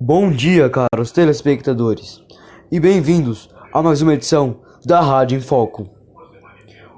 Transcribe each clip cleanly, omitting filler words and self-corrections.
Bom dia, caros telespectadores, e bem-vindos a mais uma edição da Rádio em Foco.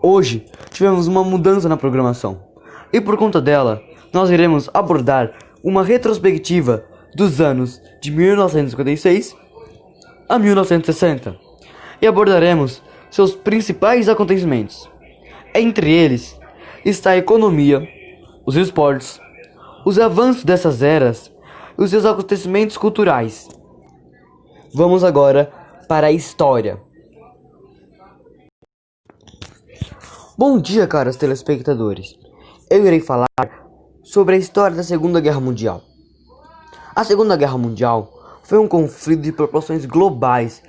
Hoje tivemos uma mudança na programação, e por conta dela, nós iremos abordar uma retrospectiva dos anos de 1956 a 1960, e abordaremos seus principais acontecimentos. Entre eles está a economia, os esportes, os avanços dessas eras e os seus acontecimentos culturais. Vamos agora para a história. Bom dia, caros telespectadores. Eu irei falar sobre a história da Segunda Guerra Mundial. A Segunda Guerra Mundial foi um conflito de proporções globais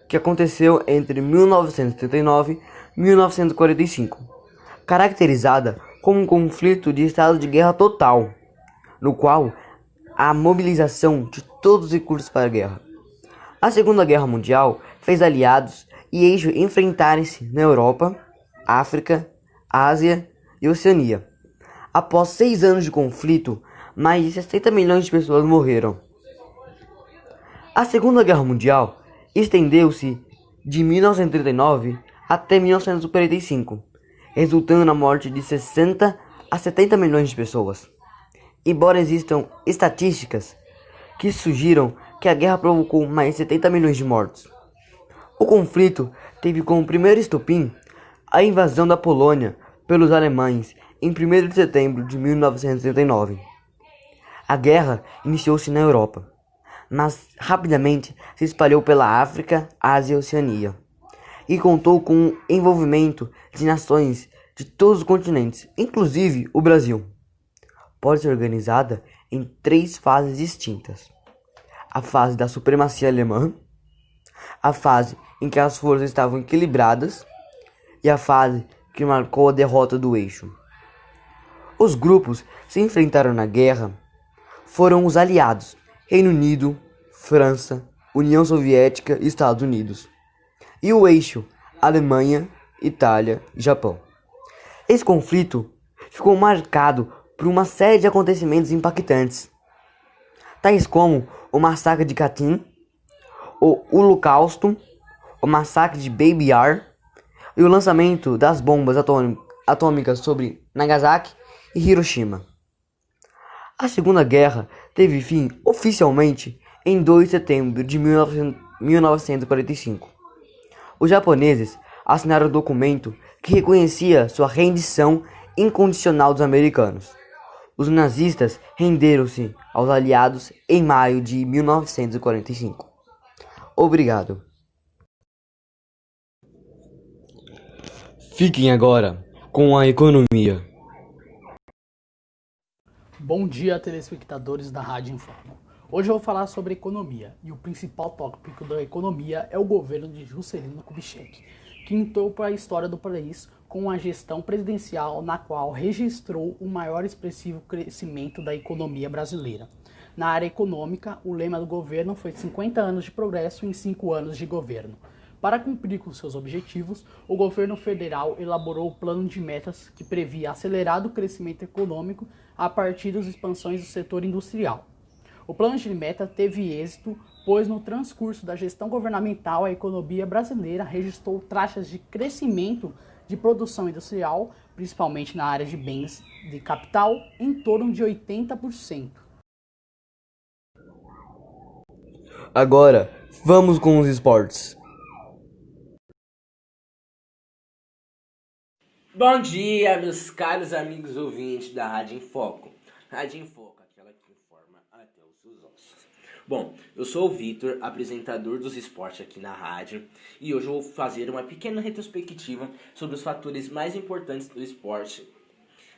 que aconteceu entre 1939 e 1945, caracterizada como um conflito de estado de guerra total, no qual há mobilização de todos os recursos para a guerra. A Segunda Guerra Mundial fez aliados e eixos enfrentarem-se na Europa, África, Ásia e Oceania. Após 6 anos de conflito, mais de 60 milhões de pessoas morreram. A Segunda Guerra Mundial estendeu-se de 1939 até 1945, resultando na morte de 60 a 70 milhões de pessoas. Embora existam estatísticas que sugiram que a guerra provocou mais de 70 milhões de mortos. O conflito teve como primeiro estopim a invasão da Polônia pelos alemães em 1º de setembro de 1939. A guerra iniciou-se na Europa, mas rapidamente se espalhou pela África, Ásia e Oceania, e contou com o envolvimento de nações de todos os continentes, inclusive o Brasil. Pode ser organizada em 3 fases distintas: a fase da supremacia alemã, a fase em que as forças estavam equilibradas e a fase que marcou a derrota do eixo. Os grupos que se enfrentaram na guerra foram os aliados Reino Unido, França, União Soviética e Estados Unidos, e o eixo Alemanha, Itália e Japão. Esse conflito ficou marcado por uma série de acontecimentos impactantes, tais como o massacre de Katyn, o Holocausto, o massacre de Baby Yar e o lançamento das bombas atômicas sobre Nagasaki e Hiroshima. A Segunda Guerra teve fim oficialmente em 2 de setembro de 1945. Os japoneses assinaram o documento que reconhecia sua rendição incondicional dos americanos. Os nazistas renderam-se aos aliados em maio de 1945. Obrigado. Fiquem agora com a economia. Bom dia, telespectadores da Rádio em Foco. Hoje eu vou falar sobre economia, e o principal tópico da economia é o governo de Juscelino Kubitschek, que entrou para a história do país com uma gestão presidencial na qual registrou o maior expressivo crescimento da economia brasileira. Na área econômica, o lema do governo foi 50 anos de progresso em 5 anos de governo. Para cumprir com seus objetivos, o governo federal elaborou o plano de metas que previa acelerado crescimento econômico a partir das expansões do setor industrial. O plano de meta teve êxito, pois no transcurso da gestão governamental a economia brasileira registrou taxas de crescimento de produção industrial, principalmente na área de bens de capital, em torno de 80%. Agora, vamos com os esportes. Bom dia, meus caros amigos ouvintes da Rádio em Foco. Rádio em Foco, aquela que informa até os seus ossos. Bom, eu sou o Vitor, apresentador dos esportes aqui na rádio, e hoje eu vou fazer uma pequena retrospectiva sobre os fatores mais importantes do esporte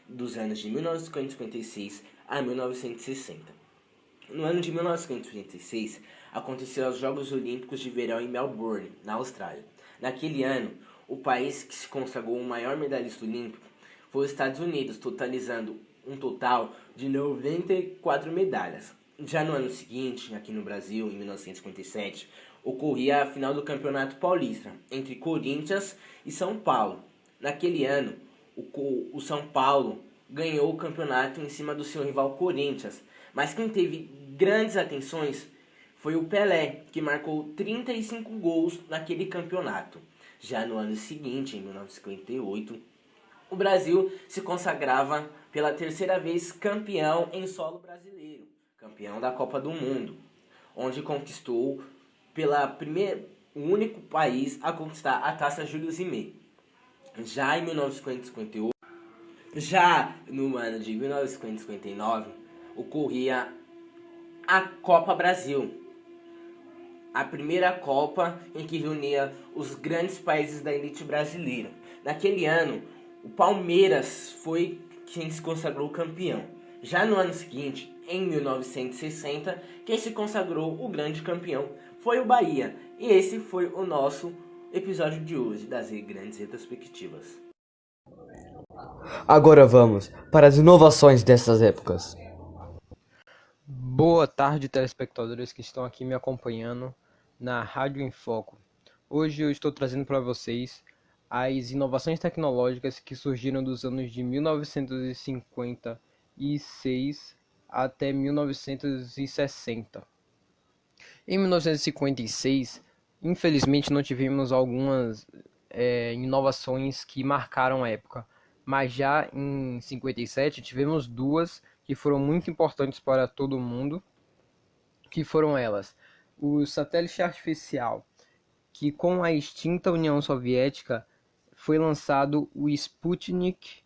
dos anos de 1956 a 1960. No ano de 1956, aconteceram os Jogos Olímpicos de Verão em Melbourne, na Austrália. Naquele ano, o país que se consagrou o maior medalhista olímpico foi os Estados Unidos, totalizando um total de 94 medalhas. Já no ano seguinte, aqui no Brasil, em 1957, ocorria a final do Campeonato Paulista, entre Corinthians e São Paulo. Naquele ano, o São Paulo ganhou o campeonato em cima do seu rival Corinthians, mas quem teve grandes atenções foi o Pelé, que marcou 35 gols naquele campeonato. Já no ano seguinte, em 1958, o Brasil se consagrava pela terceira vez campeão em solo brasileiro, campeão da Copa do Mundo, onde conquistou o único país a conquistar a Taça Júlio Rimet. Já em 1958, já no ano de 1959, ocorria a Copa Brasil, a primeira Copa em que reunia os grandes países da elite brasileira. Naquele ano, o Palmeiras foi quem se consagrou campeão. Já no ano seguinte, em 1960, quem se consagrou o grande campeão foi o Bahia. E esse foi o nosso episódio de hoje das grandes retrospectivas. Agora vamos para as inovações dessas épocas. Boa tarde, telespectadores que estão aqui me acompanhando na Rádio em Foco. Hoje eu estou trazendo para vocês as inovações tecnológicas que surgiram dos anos de 1956 até 1960. Em 1956, infelizmente não tivemos algumas inovações que marcaram a época, mas já em 57 tivemos duas que foram muito importantes para todo mundo, que foram elas: o satélite artificial, que com a extinta União Soviética foi lançado o Sputnik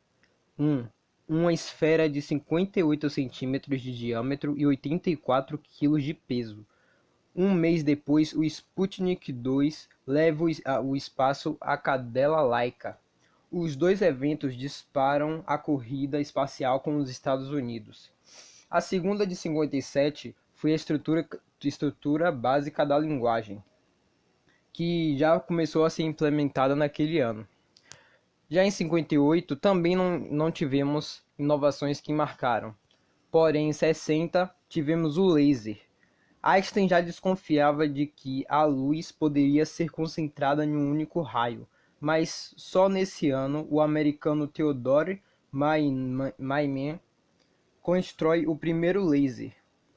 1, uma esfera de 58 centímetros de diâmetro e 84 quilos de peso. Um mês depois, o Sputnik 2 leva ao espaço a cadela Laika. Os dois eventos disparam a corrida espacial com os Estados Unidos. A segunda, de 57, foi a estrutura básica da linguagem, que já começou a ser implementada naquele ano. Já em 58, também não tivemos inovações que marcaram. Porém, em 60, tivemos o laser. Einstein já desconfiava de que a luz poderia ser concentrada em um único raio, mas só nesse ano o americano Theodore Maiman constrói o primeiro laser.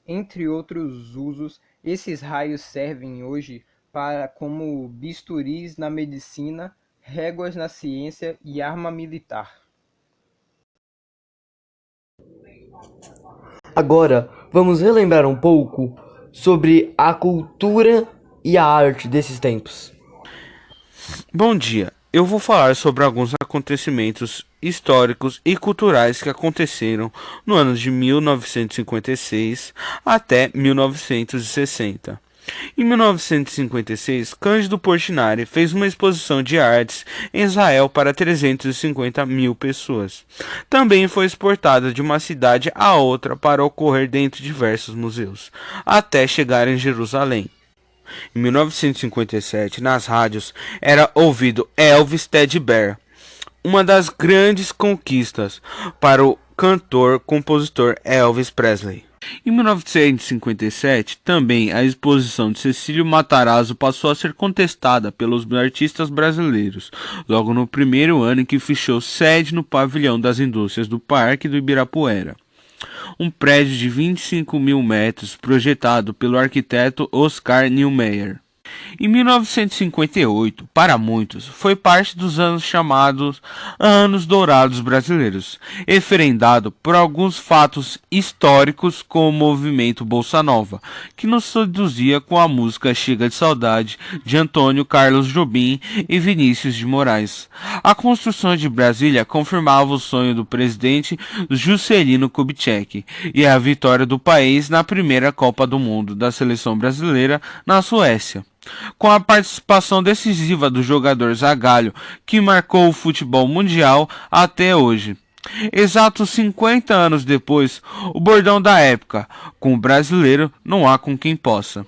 Entre outros usos, esses raios servem hoje como bisturis na medicina, réguas na ciência e arma militar. Agora vamos relembrar um pouco sobre a cultura e a arte desses tempos. Bom dia, eu vou falar sobre alguns acontecimentos históricos e culturais que aconteceram no ano de 1956 até 1960. Em 1956, Cândido Portinari fez uma exposição de artes em Israel para 350 mil pessoas. Também foi exportada de uma cidade a outra para ocorrer dentro de diversos museus, até chegar em Jerusalém. Em 1957, nas rádios, era ouvido Elvis Teddy Bear, uma das grandes conquistas para o cantor-compositor Elvis Presley. Em 1957, também a exposição de Cecílio Matarazzo passou a ser contestada pelos artistas brasileiros, logo no primeiro ano em que fechou sede no Pavilhão das Indústrias do Parque do Ibirapuera. Um prédio de 25 mil metros projetado pelo arquiteto Oscar Niemeyer. Em 1958, para muitos, foi parte dos anos chamados Anos Dourados Brasileiros, referendado por alguns fatos históricos como o movimento Bolsa Nova, que nos seduzia com a música Chega de Saudade, de Antônio Carlos Jobim e Vinícius de Moraes. A construção de Brasília confirmava o sonho do presidente Juscelino Kubitschek e a vitória do país na primeira Copa do Mundo da seleção brasileira na Suécia, com a participação decisiva do jogador Zagallo, que marcou o futebol mundial até hoje. Exatos 50 anos depois, o bordão da época: com o brasileiro não há com quem possa.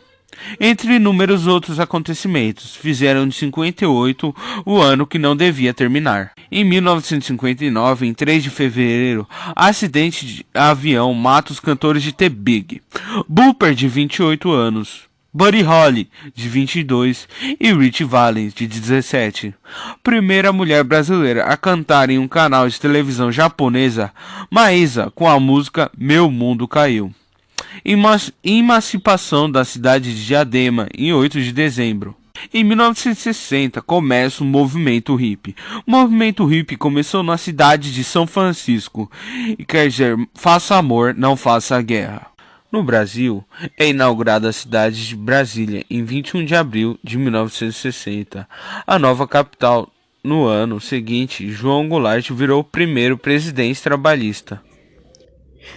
Entre inúmeros outros acontecimentos, fizeram de 58 o ano que não devia terminar. Em 1959, em 3 de fevereiro, acidente de avião mata os cantores de The Big, Booper, de 28 anos, Buddy Holly, de 22, e Ritchie Valens, de 17. Primeira mulher brasileira a cantar em um canal de televisão japonesa, Maísa, com a música Meu Mundo Caiu. Emancipação da cidade de Diadema, em 8 de dezembro. Em 1960 começa o movimento hippie. O movimento hippie começou na cidade de São Francisco e quer dizer, faça amor, não faça guerra. No Brasil, é inaugurada a cidade de Brasília em 21 de abril de 1960. A nova capital. No ano seguinte, João Goulart virou o primeiro presidente trabalhista.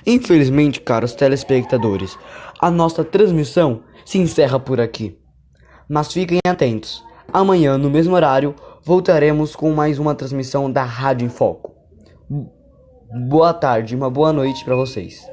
Infelizmente, caros telespectadores, a nossa transmissão se encerra por aqui. Mas fiquem atentos, amanhã no mesmo horário voltaremos com mais uma transmissão da Rádio em Foco. Boa tarde, uma boa noite para vocês.